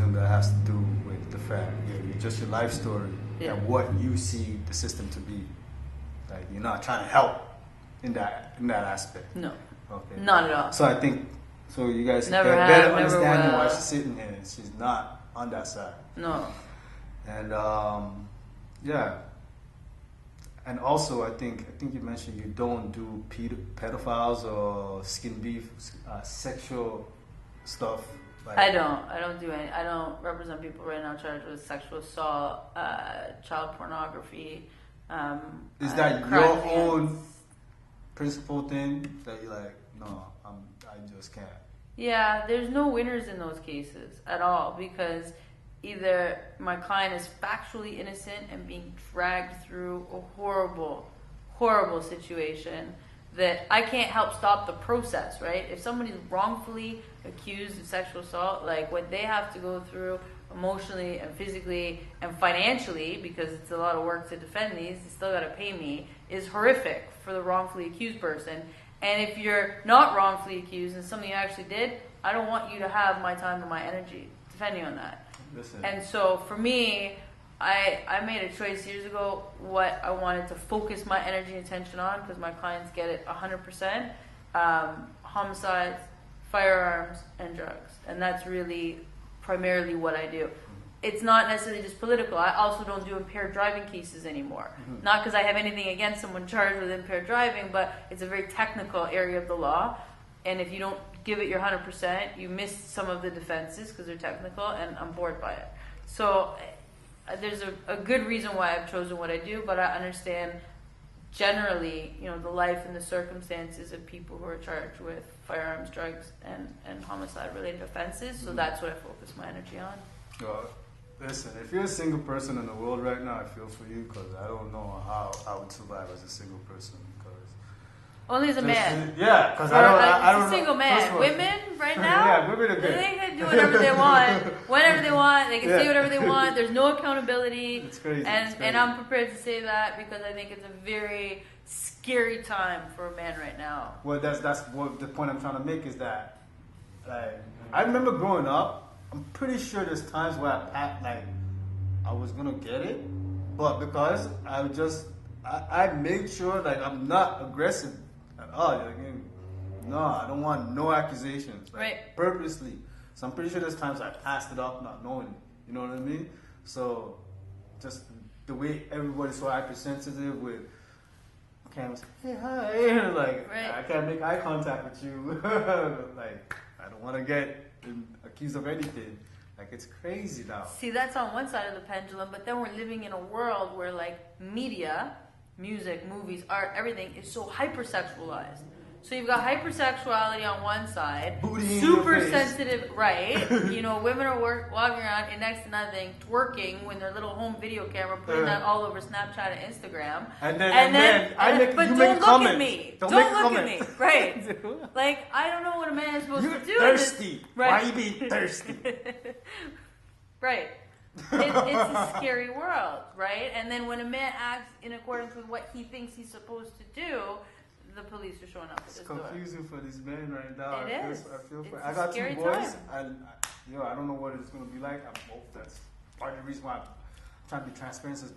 criticism that has to do with the fact, just your life story and what you see the system to be. Like, you're not trying to help in that aspect. No. Okay. Not at all. So I think, you guys never get have, better never understanding will. why she's sitting here. She's not on that side. No. And and also I think you mentioned you don't do pedophiles or skin beef, sexual stuff. Like, I don't do any. I don't represent people right now charged with sexual assault, child pornography. Is that your own principal thing that you're like, no, I just can't? Yeah, there's no winners in those cases at all, because either my client is factually innocent and being dragged through a horrible, horrible situation that I can't help stop the process, right? If somebody's wrongfully accused of sexual assault, like what they have to go through emotionally and physically and financially, because it's a lot of work to defend these, they still got to pay me, is horrific for the wrongfully accused person. And if you're not wrongfully accused and something you actually did, I don't want you to have my time and my energy defending on that. Listen. And so for me, I made a choice years ago what I wanted to focus my energy and attention on, because my clients get it 100%. Homicides, firearms, and drugs. And that's really primarily what I do. It's not necessarily just political. I also don't do impaired driving cases anymore. Mm-hmm. Not because I have anything against someone charged with impaired driving, but it's a very technical area of the law. And if you don't give it your 100%, you miss some of the defenses because they're technical, and I'm bored by it. So there's a good reason why I've chosen what I do, but I understand generally, the life and the circumstances of people who are charged with firearms, drugs, and homicide-related offenses. So that's what I focus my energy on. Listen, if you're a single person in the world right now, I feel for you, because I don't know how I would survive as a single person. Only as a man. Yeah, because I don't know. Single man. Women right now, yeah, women are good. They can do whatever they want, whenever they want. They can say whatever they want. There's no accountability. It's crazy. And I'm prepared to say that because I think it's a very scary time for a man right now. Well, that's what the point I'm trying to make is that, like, I remember growing up. I'm pretty sure there's times where I was gonna get it, but because I made sure I'm not aggressive at all. No, I don't want no accusations, purposely. So I'm pretty sure there's times I passed it off not knowing it. You know what I mean? So just the way everybody's so hypersensitive with cameras, hey, hi, I can't make eye contact with you. I don't want to get accused of anything. It's crazy now. See, that's on one side of the pendulum, but then we're living in a world where media, music, movies, art, everything is so hypersexualized. So you've got hypersexuality on one side, booty super sensitive, right? Women are walking around in next to nothing, twerking with their little home video camera, putting that all over Snapchat and Instagram. But don't look at me. Don't look at me. Right. I don't know what a man is supposed to do. You're thirsty. Why are you being thirsty? Right. It's a scary world, right? And then when a man acts in accordance with what he thinks he's supposed to do, the police are showing up at his door. It's confusing for these men right now. I got two boys, and I don't know what it's going to be like. That's part of the reason why I'm trying to be transparent as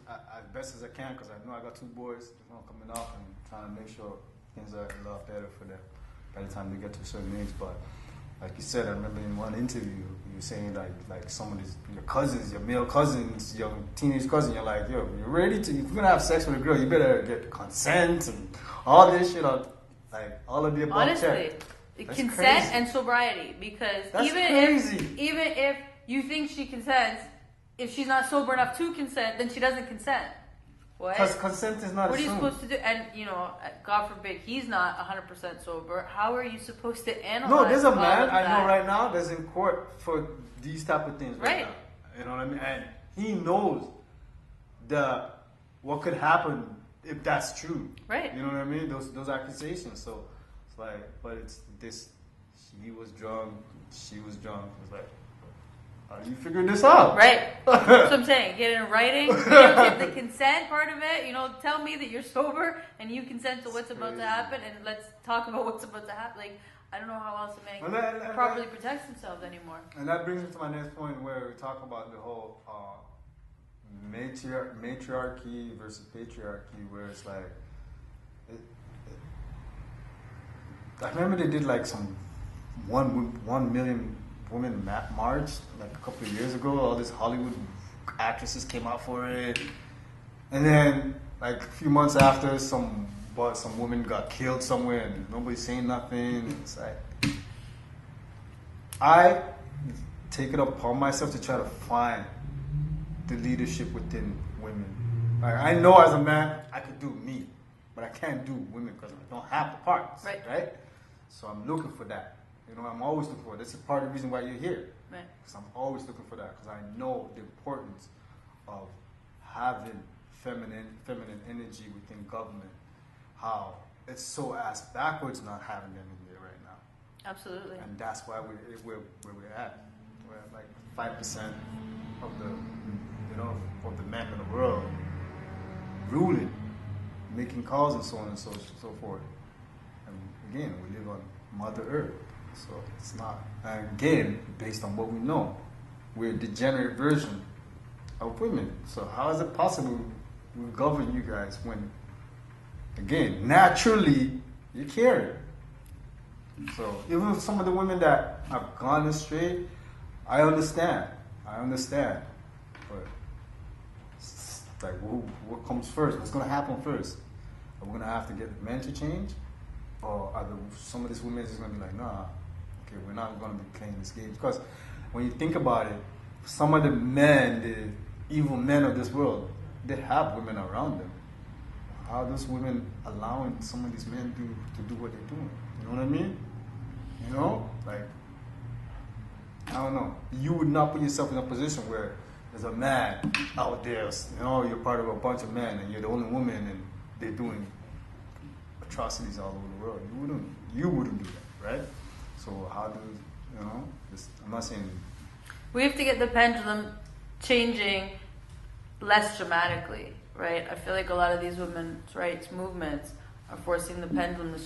best as I can, because I know I got two boys coming up, and trying to make sure things are a lot better for them by the time they get to a certain age. But like you said, I remember in one interview you were saying like some of your cousins, your male cousins, your teenage cousin, you're like, yo, you're ready to, if you're gonna have sex with a girl, you better get consent and all this shit on, all of the above. Honestly, consent crazy. And sobriety, because even if you think she consents, if she's not sober enough to consent, then she doesn't consent. What? Because consent is not What are you assumed. supposed to do? And, God forbid, he's not 100% sober. How are you supposed to analyze? No, there's a man I know right now that's in court for these type of things right now. You know what I mean? And he knows what could happen if that's true. Right. You know what I mean? Those accusations. So it's but it's this. He was drunk. She was drunk. It's how do you figure this out? Right. That's what I'm saying. Get it in writing. Get the consent part of it. Tell me that you're sober and you consent to what's about to happen, and let's talk about what's about to happen. I don't know how else a man And can that- properly protect themselves anymore. And that brings me to my next point, where we talk about the whole matriarchy versus patriarchy, where it's like, I remember they did like some 1 million women march like a couple of years ago. All these Hollywood actresses came out for it, and then like a few months after, some women got killed somewhere, and nobody's saying nothing. It's like, I take it upon myself to try to find the leadership within women. Like, I know as a man I could do me, but I can't do women because I don't have the parts, right? So I'm looking for that. You know, I'm always looking for it. This is part of the reason why you're here. Right. Because I'm always looking for that, because I know the importance of having feminine energy within government. How it's so ass backwards not having them in there right now. Absolutely. And that's why we're where we're at. We're at like 5% of the men in the world ruling, making calls and so on and so forth. And again, we live on Mother Earth, so it's not. And again, based on what we know, we're a degenerate version of women. So how is it possible we govern you guys when, again, naturally you carry? So even with some of the women that have gone astray, I understand. But it's like, what comes first? What's going to happen first? Are we going to have to get men to change? Or are some of these women just going to be like, nah, okay, we're not going to be playing this game? Because when you think about it, some of the men, the evil men of this world, they have women around them. How are those women allowing some of these men to do what they're doing? You know what I mean? You know? Like, I don't know. You would not put yourself in a position where there's a man out there, you know, you're part of a bunch of men and you're the only woman and they're doing atrocities all over the world. You wouldn't do that, right? So how do, you know, I'm not saying... We have to get the pendulum changing less dramatically, right? I feel like a lot of these women's rights movements are forcing the pendulum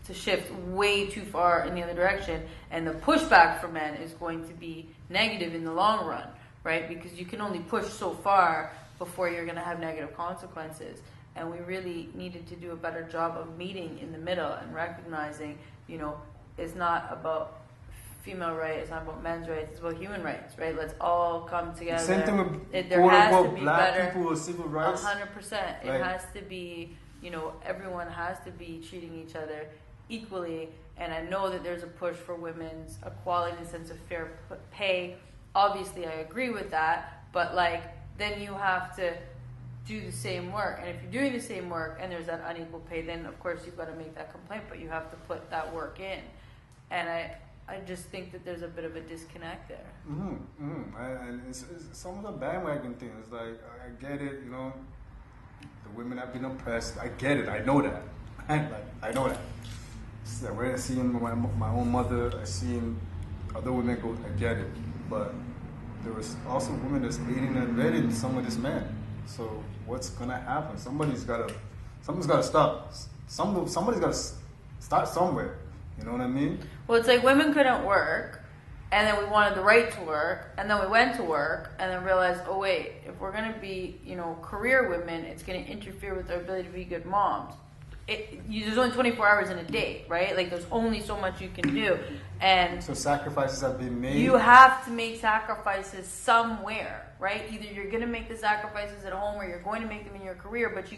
to shift way too far in the other direction, and the pushback for men is going to be negative in the long run, right? Because you can only push so far before you're going to have negative consequences. And we really needed to do a better job of meeting in the middle and recognizing, you know, it's not about female rights, it's not about men's rights, it's about human rights, right? Let's all come together. Same thing with there has to be black better, people with civil rights. 100%. It has to be, you know, everyone has to be treating each other equally. And I know that there's a push for women's equality in the sense of fair pay. Obviously, I agree with that. But, like, then you have to do the same work. And if you're doing the same work and there's that unequal pay, then, of course, you've got to make that complaint. But you have to put that work in. And I just think that there's a bit of a disconnect there. And it's some of the bandwagon things. Like, I get it, you know, the women have been oppressed. I get it. I know that. I know that. So when I see my own mother, I seen other women go, I get it. But there was also women that's aiding and abetting some of this men. So what's gonna happen? Somebody's gotta stop. Somebody's gotta start somewhere. You know what I mean? Well, it's like women couldn't work, and then we wanted the right to work, and then we went to work, and then realized, oh wait, if we're gonna be, you know, career women, it's gonna interfere with our ability to be good moms. There's only 24 hours in a day, right? Like, there's only so much you can do. And so sacrifices have been made. You have to make sacrifices somewhere, right? Either you're going to make the sacrifices at home or you're going to make them in your career, but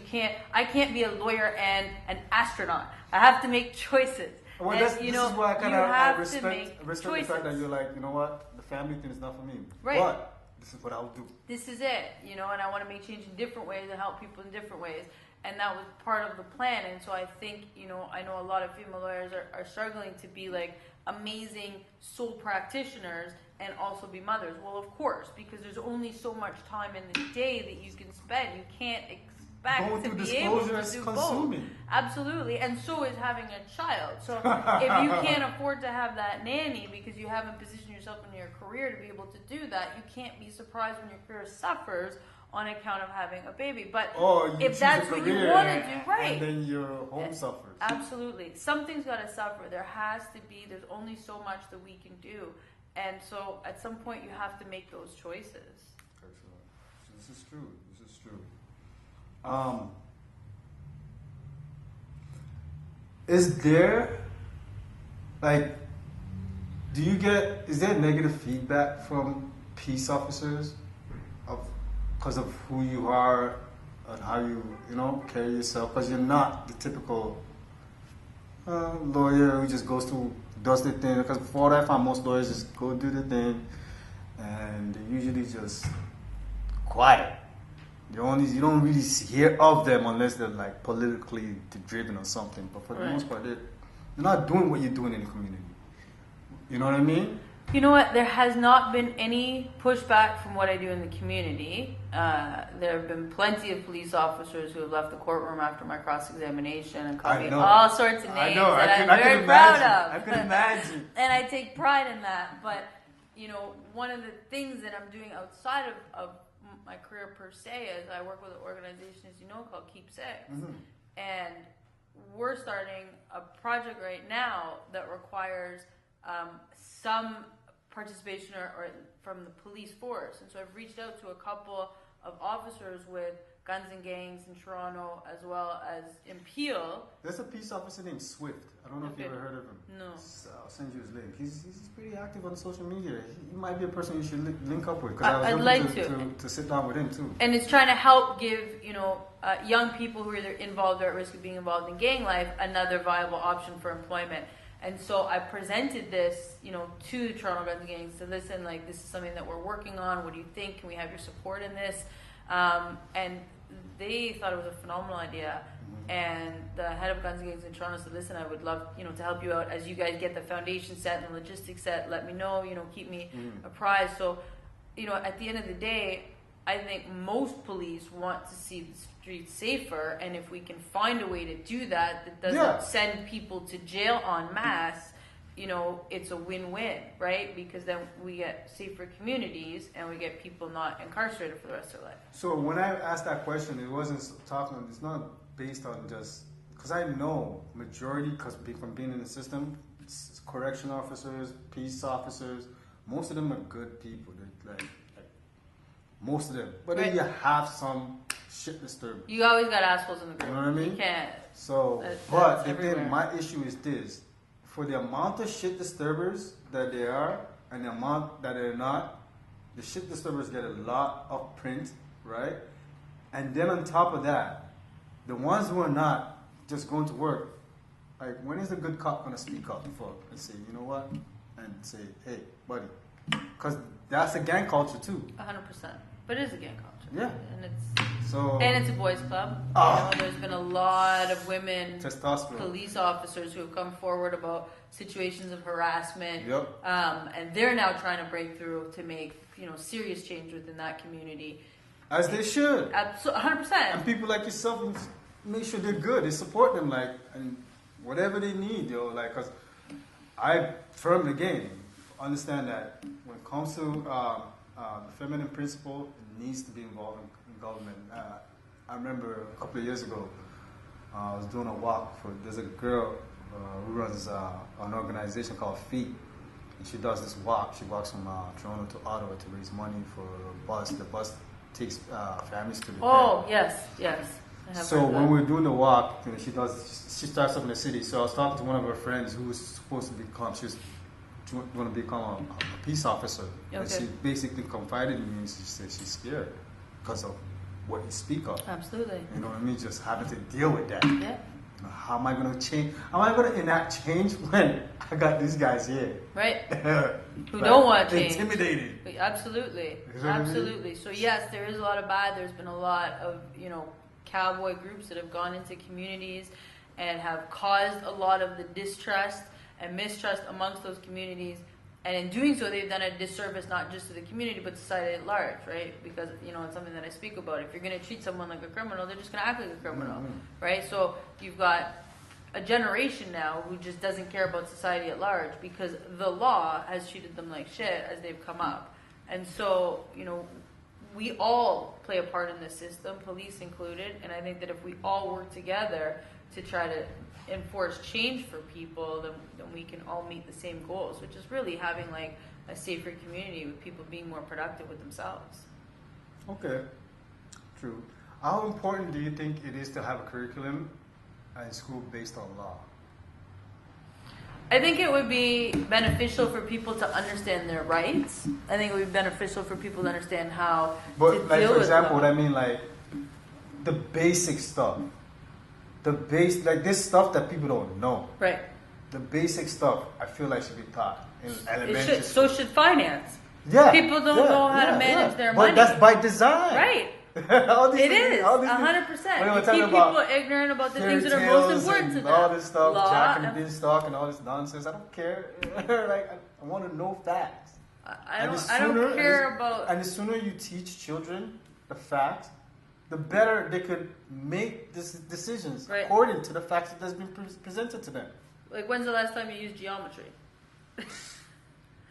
I can't be a lawyer and an astronaut. I have to make choices. Well, and, this is why I kind of respect the fact that you're like, you know what, the family thing is not for me. Right. But this is what I'll do. This is it, you know, and I want to make change in different ways and help people in different ways. And that was part of the plan. And so I think, you know, I know a lot of female lawyers are struggling to be like amazing sole practitioners and also be mothers. Well, of course, because there's only so much time in the day that you can spend. You can't expect to be able to do both. Absolutely. And so is having a child. So if you can't afford to have that nanny because you haven't positioned yourself in your career to be able to do that, you can't be surprised when your career suffers on account of having a baby. But or you if that's what you want to do, right? And then your home suffers. Absolutely. Something's got to suffer. There has to be, there's only so much that we can do. And so at some point you have to make those choices. Excellent. This is true. This is true. Is there, like, is there negative feedback from peace officers because of who you are and how you carry yourself? Because you're not the typical lawyer who just does the thing. Because before that, I found most lawyers just go do the thing, and they're usually just quiet. You don't really hear of them unless they're like politically driven or something. But for the most part, they're not doing what you're doing in the community. You know what I mean? You know what? There has not been any pushback from what I do in the community. There have been plenty of police officers who have left the courtroom after my cross-examination and called me all sorts of names that I'm very proud of. I can imagine. And I take pride in that. But, one of the things that I'm doing outside of my career per se is I work with an organization, as you know, called Keep Six. Mm-hmm. And we're starting a project right now that requires some participation or from the police force. And so I've reached out to a couple of officers with guns and gangs in Toronto as well as in Peel. There's a peace officer named Swift. I don't know if you ever heard of him. No. I'll send you his link. He's pretty active on social media. He might be a person you should link up with. I'd like to sit down with him too. And it's trying to help give young people who are either involved or at risk of being involved in gang life another viable option for employment. And so I presented this, to the Toronto Guns and Gangs to listen, like, this is something that we're working on. What do you think? Can we have your support in this? And they thought it was a phenomenal idea. Mm-hmm. And the head of Guns and Gangs in Toronto said, listen, I would love, to help you out as you guys get the foundation set and the logistics set. Let me know, keep me apprised. So, at the end of the day, I think most police want to see the streets safer, and if we can find a way to do that doesn't send people to jail en masse, it's a win-win, right? Because then we get safer communities and we get people not incarcerated for the rest of their life. So when I asked that question, it's not based on just, because I know majority, because from being in the system, correction officers, peace officers, most of them are good people. They're like most of them. But then you have some shit disturbers. You always got assholes in the group. You know what I mean? You can't. So, but my issue is this. For the amount of shit disturbers that there are and the amount that they're not, the shit disturbers get a lot of print, right? And then on top of that, the ones who are not just going to work, like, when is a good cop going to speak up and say, you know what? And say, hey, buddy. Because that's a gang culture too. 100%. But it is a gang culture. Yeah. And it's a boys' club. There's been a lot of women police officers who have come forward about situations of harassment. Yep. And they're now trying to break through to make serious change within that community. As they should. 100%. And people like yourself make sure they're good. They support them, and whatever they need, because I firmly again understand that when it comes to the feminine principle, it needs to be involved in government. I remember a couple of years ago, I was doing a walk there's a girl who runs an organization called FEET, and she does this walk. She walks from Toronto to Ottawa to raise money for a bus. The bus takes families to the Oh, yes. So when we're doing the walk, she starts up in the city. So I was talking to one of her friends who was supposed to become a peace officer. Okay. And she basically confided in me and she said she's scared because of what you speak of. Absolutely. You know what I mean? Just having to deal with that. Yeah. How am I going to change? How am I going to enact change when I got these guys here? Right. Who don't want change. Intimidated. Absolutely. Absolutely. So yes, there is a lot of bad. There's been a lot of, cowboy groups that have gone into communities and have caused a lot of the distrust and mistrust amongst those communities. And in doing so, they've done a disservice not just to the community, but society at large, right? Because, it's something that I speak about. If you're going to treat someone like a criminal, they're just going to act like a criminal, right? So you've got a generation now who just doesn't care about society at large because the law has treated them like shit as they've come up. And so, we all play a part in this system, police included, and I think that if we all work together to try to enforce change for people, then we can all meet the same goals, which is really having like a safer community with people being more productive with themselves. Okay, true. How important do you think it is to have a curriculum in school based on law? I think it would be beneficial for people to understand their rights. I think it would be beneficial for people to understand how to deal like, for with example, law. what I mean, like, the basic stuff. Like, this stuff that people don't know. Right. The basic stuff, I feel like should be taught in It elementary should, school. so should finance. Yeah. People don't know how to manage their money. But that's by design. Right. all these It things, is, all these 100%. things. You We're keep talking people about ignorant about the things that are fairy most tales important to and them. all this stuff, Law Jack and and- Beanstalk and all this nonsense. I don't care. Like, I want to know facts. I don't care about... And the sooner you teach children the facts, the better they could make decisions Right. according to the facts that's been presented to them. Like, when's the last time you used geometry?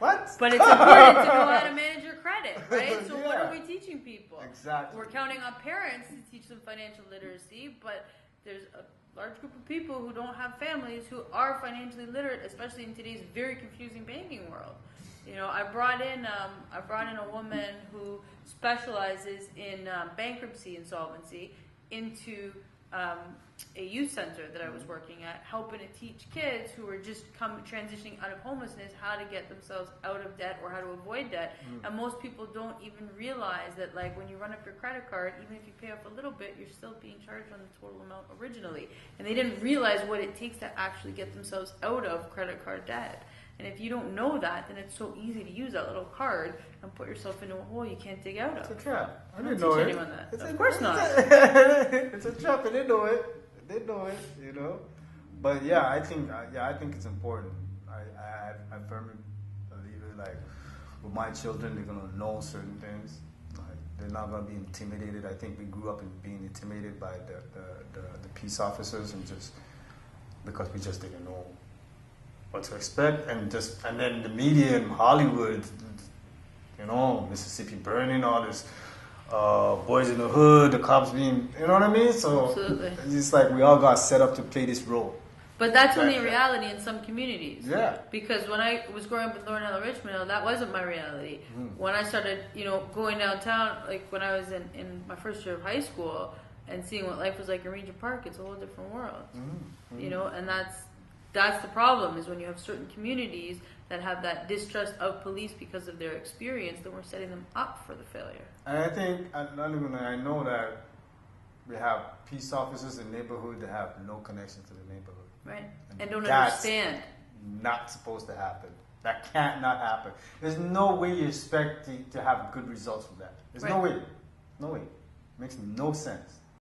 What? But it's important to know how to manage your credit, right? So what Yeah. are we teaching people? Exactly. We're counting on parents to teach them financial literacy, but there's a large group of people who don't have families who are financially literate, especially in today's very confusing banking world. You know, I brought in a woman who specializes in bankruptcy insolvency into a youth center that I was working at, helping to teach kids who are just transitioning out of homelessness how to get themselves out of debt or how to avoid debt. And most people don't even realize that, like, when you run up your credit card, even if you pay off a little bit, you're still being charged on the total amount originally. And they didn't realize what it takes to actually get themselves out of credit card debt. And if you don't know that, then it's so easy to use that little card and put yourself into a hole you can't dig out of. It's a trap. I don't didn't know teach it. anyone that. It's Of course not. It's a trap. And they know it. They know it. You know. But yeah, I think it's important. I firmly believe it. Like, with my children, they're gonna know certain things. Like, they're not gonna be intimidated. I think we grew up in being intimidated by the peace officers, and just because we just didn't know what to expect, and then the media in Hollywood, you know, Mississippi burning, all this boys in the hood, the cops being, you know what I mean? So Absolutely. it's just like we all got set up to play this role. But that's only a reality in some communities. Yeah. Because when I was growing up in Thornhill, Richmond, that wasn't my reality. When I started, you know, going downtown, like when I was in my first year of high school and seeing what life was like in Regent Park, it's a whole different world. You know, and that's the problem, is when you have certain communities that have that distrust of police because of their experience, then we're setting them up for the failure. And I think, I know that we have peace officers in neighborhood that have no connection to the neighborhood. Right. And don't that's understand. Not supposed to happen. That can't not happen. There's no way you expect to have good results from that. There's no way. No way. Makes no sense.